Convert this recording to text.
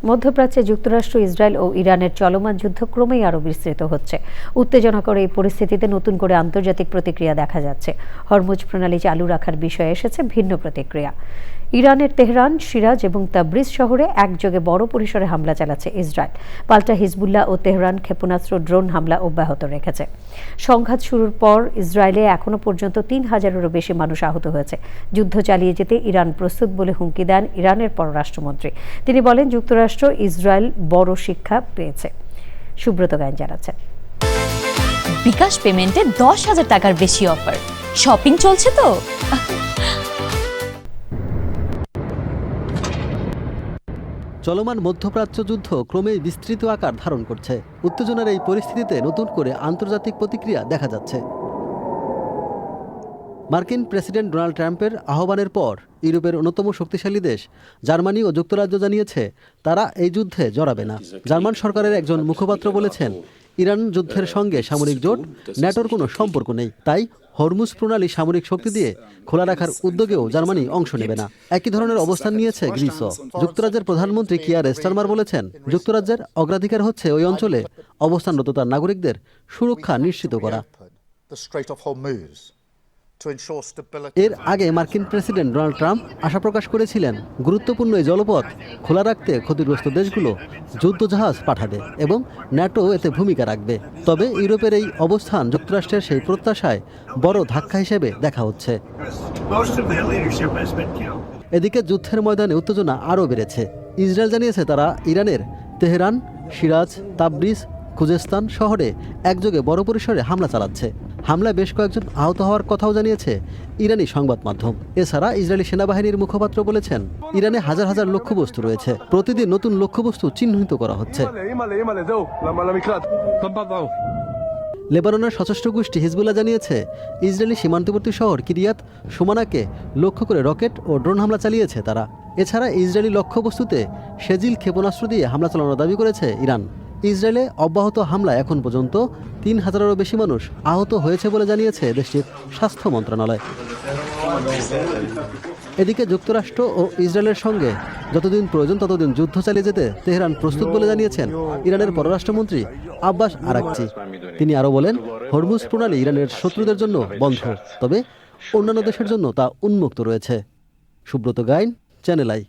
মধ্যপ্রাচ্যে যুক্তরাষ্ট্র, ইসরায়েল ও ইরানের চলমান যুদ্ধ ক্রমেই আরও বিস্তৃত হচ্ছে। উত্তেজনাকর এই পরিস্থিতিতে নতুন করে আন্তর্জাতিক প্রতিক্রিয়া দেখা যাচ্ছে। হরমুজ প্রণালী চালু রাখার বিষয়ে এসেছে ভিন্ন প্রতিক্রিয়া। ইরানের তেহরান, সিরাজ এবং তাবরিজ শহরে একযোগে বড় পরিসরে হামলা চালাচ্ছে ইসরায়েল। পাল্টা হিজবুল্লাহ ও তেহরান ক্ষেপণাস্ত্র, ড্রোন হামলা অব্যাহত রেখেছে। সংঘাত শুরুর পর ইসরায়েলে এখনও পর্যন্ত ৩,০০০-এরও বেশি মানুষ আহত হয়েছে। যুদ্ধ চালিয়ে যেতে ইরান প্রস্তুত বলে হুমকি দেন ইরানের পররাষ্ট্রমন্ত্রী। তিনি বলেন, যুক্তরাষ্ট্র, ইসরায়েল বড় শিক্ষা পেয়েছে। সুব্রত গায়েন জানাচ্ছেন। বিকাশ পেমেন্টে 10,000 টাকার বেশি অফার। শপিং চলছে তো। চলমান মধ্যপ্রাচ্য যুদ্ধ ক্রমেই বিস্তৃত আকার ধারণ করছে। উত্তেজনার এই পরিস্থিতিতে নতুন করে আন্তর্জাতিক প্রতিক্রিয়া দেখা যাচ্ছে। মার্কিন প্রেসিডেন্ট ডোনাল্ড ট্রাম্পের আহ্বানের পর ইউরোপের অন্যতম শক্তিশালী দেশ জার্মানি ও যুক্তরাজ্য জানিয়েছে তারা এই যুদ্ধে জড়াবে না। জার্মান সরকারের একজন মুখপাত্র বলেছেন, ইরান যুদ্ধের সঙ্গে সামরিক জোট, ন্যাটোর কোনো সম্পর্ক নেই। তাই হরমুজ প্রণালী সামরিক শক্তি দিয়ে খোলা রাখার উদ্যোগেও জার্মানি অংশ নেবে না। একই ধরনের অবস্থান নিয়েছে গ্রিসও। যুক্তরাজ্যের প্রধানমন্ত্রী কিয়ার স্টারমার বলেছেন, যুক্তরাজ্যের অগ্রাধিকার হচ্ছে ওই অঞ্চলে অবস্থানরত তার নাগরিকদের সুরক্ষা নিশ্চিত করা। এর আগে মার্কিন প্রেসিডেন্ট ডোনাল্ড ট্রাম্প আশা প্রকাশ করেছিলেন, গুরুত্বপূর্ণ এই জলপথ খোলা রাখতে ক্ষতিগ্রস্ত দেশগুলো যুদ্ধজাহাজ পাঠাবে এবং ন্যাটো এতে ভূমিকা রাখবে। তবে ইউরোপের এই অবস্থান যুক্তরাষ্ট্রের সেই প্রত্যাশায় বড় ধাক্কা হিসেবে দেখা হচ্ছে। এদিকে যুদ্ধের ময়দানে উত্তেজনা আরও বেড়েছে। ইসরায়েল জানিয়েছে তারা ইরানের তেহরান, সিরাজ, তাবরিজ, খুজেস্তান শহরে একযোগে বড় পরিসরে হামলা চালাচ্ছে। হামলায় বেশ কয়েকজন আহত হওয়ার কথাও জানিয়েছে ইরানি সংবাদ মাধ্যম। এছাড়া ইসরায়েলি সেনাবাহিনীর মুখপাত্র বলেছেন, ইরানে হাজার হাজার লক্ষ্যবস্তু রয়েছে। প্রতিদিন নতুন লক্ষ্যবস্তু চিহ্নিত করা হচ্ছে। লেবাননের সশস্ত্র গোষ্ঠী হিজবুল্লাহ জানিয়েছে, ইসরায়েলি সীমান্তবর্তী শহর কিরিয়াত শুমানাকে লক্ষ্য করে রকেট ও ড্রোন হামলা চালিয়েছে তারা। এছাড়া ইসরায়েলি লক্ষ্যবস্তুতে সেজিল ক্ষেপণাস্ত্র দিয়ে হামলা চালানোর দাবি করেছে ইরান। ইসরায়েলে অব্যাহত হামলায় এখন পর্যন্ত ৩,০০০-এরও বেশি মানুষ আহত হয়েছে বলে জানিয়েছে দেশটির স্বাস্থ্য মন্ত্রণালয়। এদিকে যুক্তরাষ্ট্র ও ইসরায়েলের সঙ্গে যতদিন প্রয়োজন ততদিন যুদ্ধ চালিয়ে যেতে তেহরান প্রস্তুত বলে জানিয়েছেন ইরানের পররাষ্ট্রমন্ত্রী আব্বাস আরাকচি। তিনি আরও বলেন, হরমুজ প্রণালী ইরানের শত্রুদের জন্য বন্ধ, তবে অন্যান্য দেশের জন্য তা উন্মুক্ত রয়েছে। Subrata Gayen, channel I.